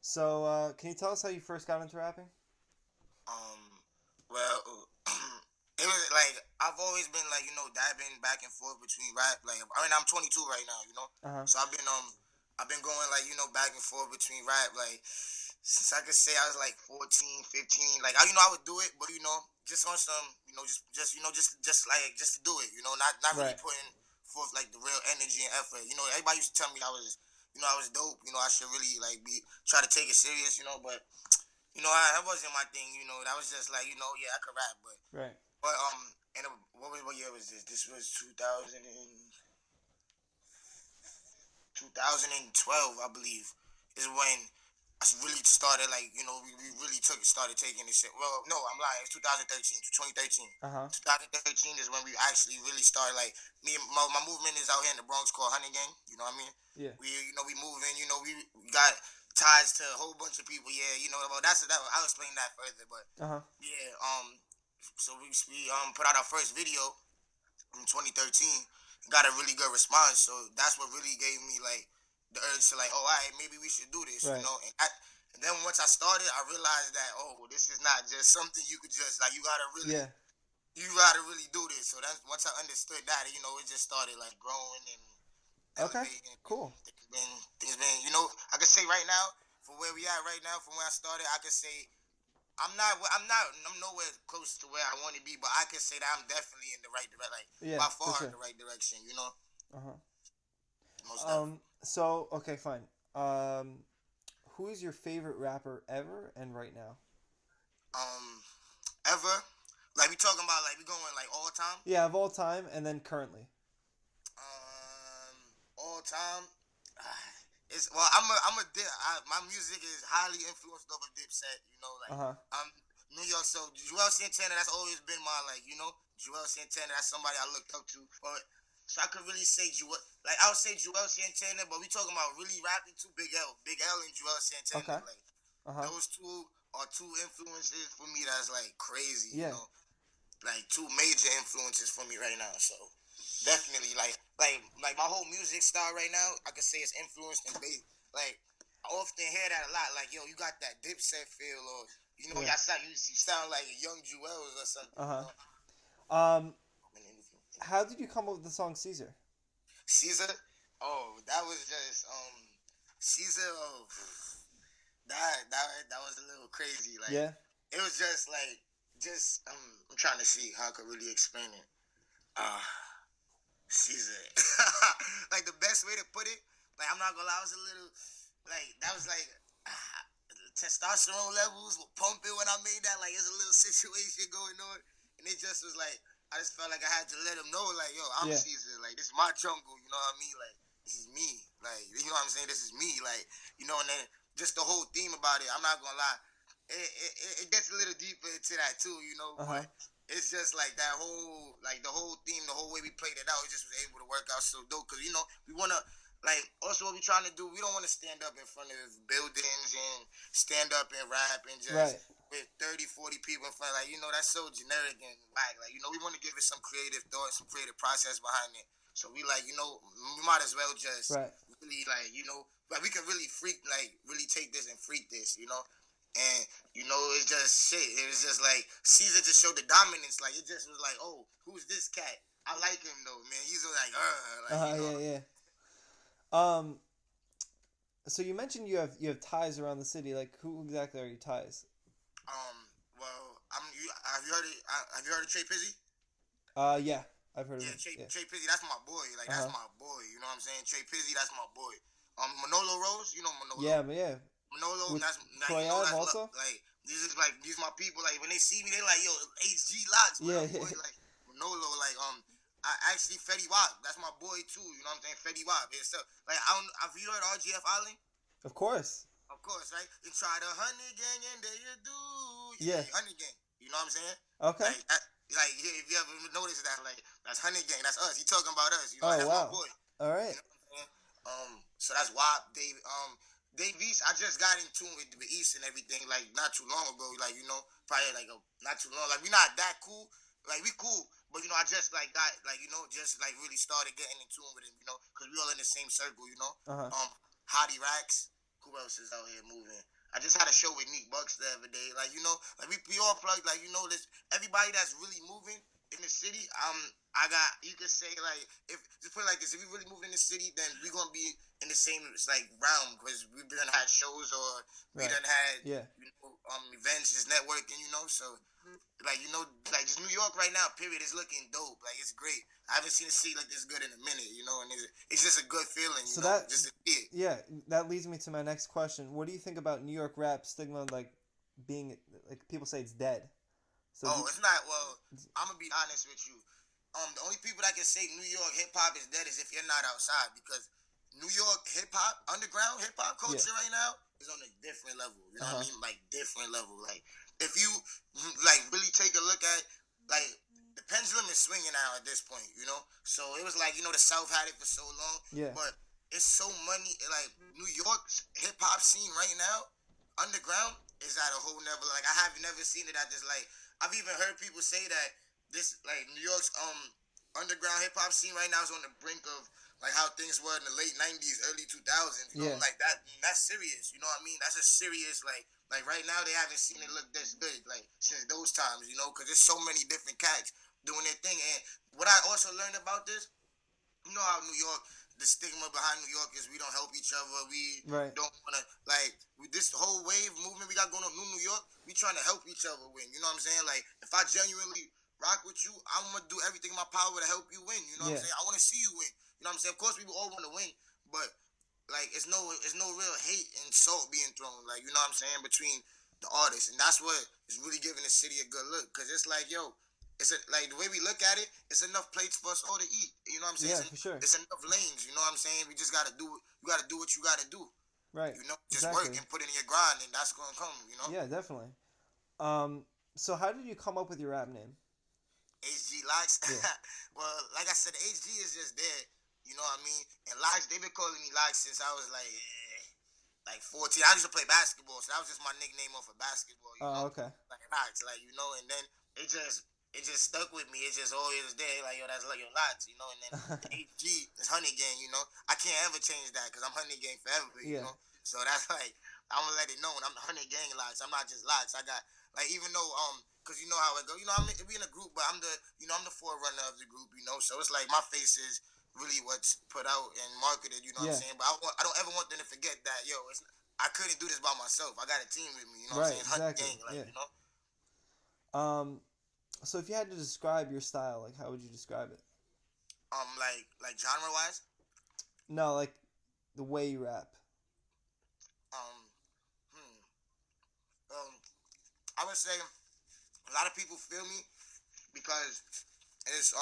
So, can you tell us how you first got into rapping? Um, well, it was like I've always been like dabbing back and forth between rap. Like I mean, I'm 22 right now, Uh huh. so I've been going like back and forth between rap like since I could say I was like 14, 15. Like I would do it, but just on some just to do it. Not really Right. putting forth like the real energy and effort. Everybody used to tell me I was dope. I should really like be try to take it serious. But that wasn't my thing. That was just like yeah, I could rap, Right. but and what year was this? This was 2012, I believe, is when I really started like we really started taking this shit. Well, no, I'm lying. It's 2013, 2013. Uh huh. 2013 is when we actually really started like me. My movement is out here in the Bronx called Honey Gang. You know what I mean? Yeah. We moving. We got ties to a whole bunch of people. Yeah, well, I'll explain that further. But Uh huh. yeah, so we put out our first video in 2013, got a really good response. So that's what really gave me like the urge to like, oh, all right, maybe we should do this, Right. And then once I started, I realized that this is not just something you could just like. Yeah. You gotta really do this. So that's once I understood that, it just started like growing and Okay. elevating. Cool. Things been, I could say right now, for where we at right now, from where I started, I could say I'm nowhere close to where I want to be, but I can say that I'm definitely in the right direction, like Yeah, by for far in sure. the right direction. Uh huh. Most definitely. So okay, fine. Who is your favorite rapper ever and right now? Um, Ever, like we talking about, like we going like all time. Yeah, of all time and then currently. Um, all time. It's my music is highly influenced over Dipset. Uh Like huh. I'm New York, so Joel Santana. That's always been my Joel Santana. That's somebody I looked up to. But so I could really say Joel. Like I would say Joel Santana, but we talking about really rapping too. Big L, and Joel Santana. Okay. Like Uh huh. those two are two influences for me. That's like crazy. Yeah. Like two major influences for me right now. So definitely like my whole music style right now, I could say it's influenced and based. Like I often hear that a lot. Like yo, you got that Dipset feel, or Yeah. you sound like a young Jewels or something. Uh huh. How did you come up with the song Caesar? Caesar. Oh, that was just Caesar. Oh, that was a little crazy. Like Yeah. it was just like I'm trying to see how I could really explain it. Uh Caesar. Like the best way to put it, like I'm not gonna lie, I was a little like that was like testosterone levels were pumping when I made that. Like it's a little situation going on, and it just was like I just felt like I had to let him know, like yo, I'm Yeah. Caesar. Like this is my jungle. You know what I mean? Like this is me. Like you know what I'm saying? This is me. Like and then just the whole theme about it. I'm not gonna lie. It gets a little deeper into that too, Uh huh. but it's just like that whole like the whole theme, the whole way we played it out, it just was able to work out so dope because we wanna like also what we trying to do, we don't want to stand up in front of buildings and stand up and rap and Right. just with 30, 40 people in front, like that's so generic and like we want to give it some creative thought, some creative process behind it. So we like we might as well just Right. really like like we can really freak, like really take this and freak this, and it's just shit. It was just like Caesar just showed the dominance. Like it just was like, oh, who's this cat? I like him though, man. He's like, Uh like huh. Yeah. Yeah. Um. So you mentioned you have ties around the city. Like, who exactly are your ties? um. Well, have you heard it? Have you heard of Trey Pizzy? Yeah, I've heard of Yeah, him. Yeah. Trey Pizzy. That's my boy. Like Uh that's huh. my boy. You know what I'm saying? Trey Pizzy. That's my boy. Manolo Rose. You know Manolo. Yeah, but yeah, Manolo, and with that's like Troy Ave that's also. like these my people. Like when they see me, they like yo HG Locks. What Yeah. up, boy? Like Manolo, like I actually Fetty Wap. That's my boy too. You know what I'm saying? Fetty Wap. Yeah, so like I don't. Have you heard RGF Island? Of course. Of course, right? You try the honey gang and there you do. Yeah. Yeah, honey gang. You know what I'm saying? Okay. Like that. Like yeah, if you ever noticed that, like that's honey gang. That's us. He talking about us. Like Oh that's my wow. boy. All You right. know what I'm saying? So that's WAP, Dave East. I just got in tune with East and everything, like not too long ago. Like probably like not too long. Like we not that cool. Like we cool, but I just like got like just like really started getting in tune with him. Because we all in the same circle. Uh huh. Hottie Racks. Who else is out here moving? I just had a show with Neat Bucks the other day. Like, like we all plugged. Like, this everybody that's really moving in the city. I got, you could say, like, if just put it like this: if we really moving in the city, then we gonna be in the same like realm because we done had shows or we Right. done had Yeah. events, just networking. So. Like, like just New York right now, period, is looking dope. Like, it's great. I haven't seen a city like this good in a minute, and it's just a good feeling, So that, just to see it. yeah, that leads me to my next question. What do you think about New York rap stigma, like being like people say it's dead? So Oh, it's not. Well, I'm gonna be honest with you. The only people that can say New York hip hop is dead is if you're not outside, because New York hip hop, underground hip hop culture right now is on a different level. You know what I mean? Like, different level. Like, if you like really take a look at, like, the pendulum is swinging now at this point. So it was like, the South had it for so long, but it's so money. Like, New York's hip hop scene right now, underground, is at a whole level. Like, I have never seen it at this. Like, I've even heard people say that this, like, New York's underground hip hop scene right now is on the brink of like how things were in the late '90s, early 2000s. Like that's serious. You know what I mean? That's a serious like right now they haven't seen it look this good like since those times. Because there's so many different cats doing their thing. And what I also learned about this, how New York, the stigma behind New York is we don't help each other. We don't want to, like, this whole wave movement we got going on in New York, we trying to help each other win. You know what I'm saying? Like, if I genuinely rock with you, I'm going to do everything in my power to help you win. You know what I'm saying? I want to see you win. You know what I'm saying? Of course, we all want to win, but, like, it's no real hate and salt being thrown, like, you know what I'm saying, between the artists. And that's what is really giving the city a good look. Because it's like, yo, like the way we look at it, it's enough plates for us all to eat. You know what I'm saying? Yeah, for sure. It's enough lanes. You know what I'm saying? We just gotta do. You gotta do what you gotta do. Right. Just work and put in your grind, and that's gonna come. Yeah, definitely. So how did you come up with your rap name? HG Locks. Yeah. Well, like I said, HG is just there. You know what I mean? And Locks, they've been calling me Locks since I was like 14. I used to play basketball, so that was just my nickname off of basketball. Oh, okay. Like Locks, and then it just stuck with me. It just always there. Like, yo, that's like your Locks, And then the HG is Honey Gang, I can't ever change that because I'm Honey Gang forever, you know. So that's like I'm gonna let it know. I'm the Honey Gang Locks. I'm not just Locks. I got like even though because you know how it go. We in a group, but I'm the forerunner of the group, So it's like my face is really what's put out and marketed, you know what I'm saying? But I don't ever want them to forget that, yo, I couldn't do this by myself. I got a team with me, you know what I'm saying? Exactly. Gang, like, So if you had to describe your style, like how would you describe it? Like genre wise? No, like the way you rap. I would say a lot of people feel me because it's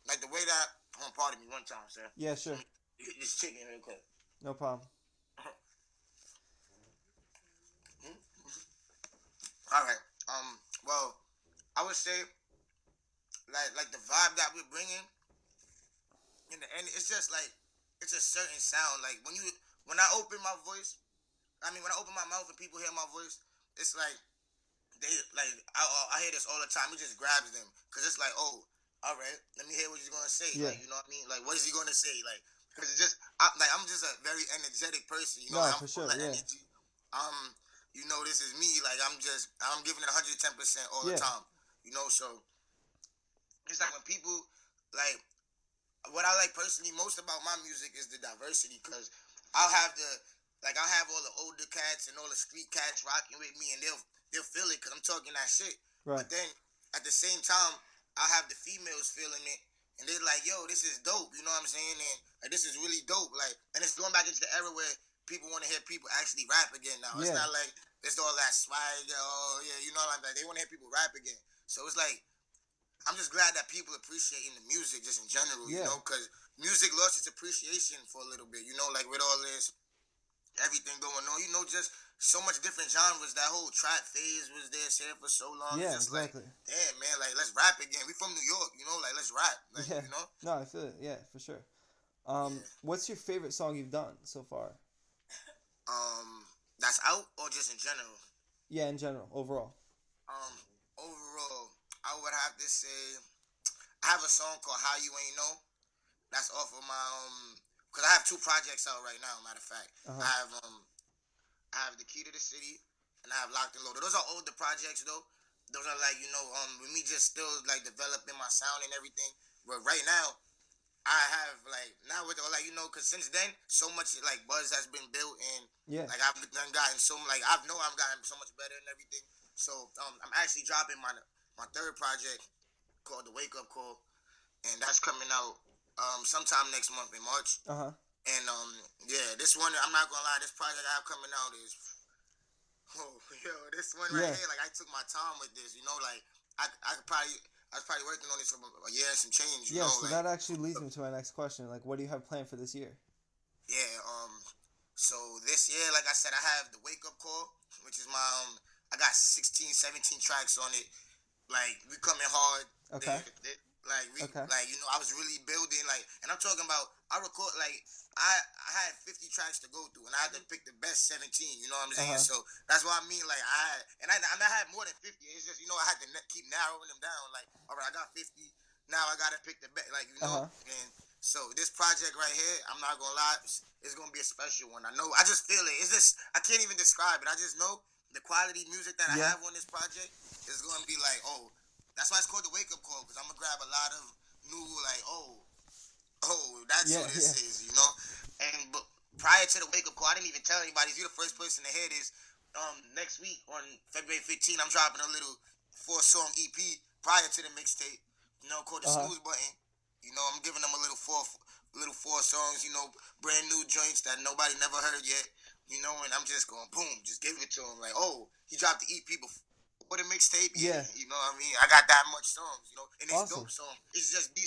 like the way that pardon me one time, sir. Yeah, sure. Just chicken real quick. No problem. All right. Well, I would say like the vibe that we're bringing in the end, it's just like it's a certain sound. Like when I open my voice, when I open my mouth and people hear my voice, it's like they like I hear this all the time. It just grabs them because it's like, oh, all right, let me hear what he's gonna say. Yeah. Like, you know what I mean? Like, what is he gonna say? Like, because it's just I'm just a very energetic person. No, I'm for full sure. of Yeah. energy. This is me. Like, I'm giving it 110% all the time. So it's like when people like what I like personally most about my music is the diversity because I'll have all the older cats and all the street cats rocking with me and they'll feel it because I'm talking that shit. Right. But then at the same time, I'll have the females feeling it and they're like, yo, this is dope. You know what I'm saying? And like, this is really dope. Like, and it's going back into the era where people want to hear people actually rap again now. It's not like it's all that swag. Oh yeah, like they want to hear people rap again. So it's like I'm just glad that people appreciating the music just in general, because music lost its appreciation for a little bit, like with all this, everything going on, just so much different genres. That whole trap phase was there for so long. Yeah, it's just exactly. like, damn, man, like, let's rap again. We from New York, like, let's rap. Like, No, I feel it. Yeah, for sure. What's your favorite song you've done so far? That's out or just in general? Yeah, in general, overall. Overall, I would have to say I have a song called How You Ain't Know. That's off of my because I have 2 projects out right now. Matter of fact, I have The Key to the City, and I have Locked and Loaded. Those are older projects though. Those are like with me just still like developing my sound and everything. But right now, I have like now with like because since then so much like buzz has been built and Yeah. like I've done gotten so like I've gotten so much better and everything. So I'm actually dropping my third project called The Wake Up Call, and that's coming out sometime next month in March. Uh huh. And yeah, this one I'm not gonna lie, this project I have coming out is oh yo, this one right Yeah. here, like I took my time with this, like I could probably I was probably working on this for a year and some change, Yeah. So like that actually leads me to my next question. Like, what do you have planned for this year? yeah, so this year, like I said, I have The Wake Up Call, which is my I got 16, 17 tracks on it. Like we coming hard. Okay. Okay. I was really building and I'm talking about I record I had 50 tracks to go through, and I had to pick the best 17. You know what I'm Uh saying? huh. So that's what I mean. Like I had more than 50. It's just I had to keep narrowing them down. Like all right, I got 50. Now I gotta pick the best. Like Uh huh. and so this project right here, I'm not gonna lie, it's gonna be a special one. I know. I just feel it. It's just I can't even describe it. I just know the quality music that I Yeah. have on this project is gonna be like that's why it's called The Wake Up Call, because I'm gonna grab a lot of new like that's Yeah. who Yeah. this is. And but prior to The Wake Up Call, I didn't even tell anybody. You're the first person to hear this. Next week on February 15th, I'm dropping a little 4-song EP prior to the mixtape. Called The Uh huh. Snooze Button. I'm giving them a little four songs. Brand new joints that nobody never heard yet. And I'm just going boom, just giving it to him like, he dropped the EP before the mixtape. Yeah, Yeah. you know what I mean. I got that much songs. And it's Awesome. dope songs. It's just these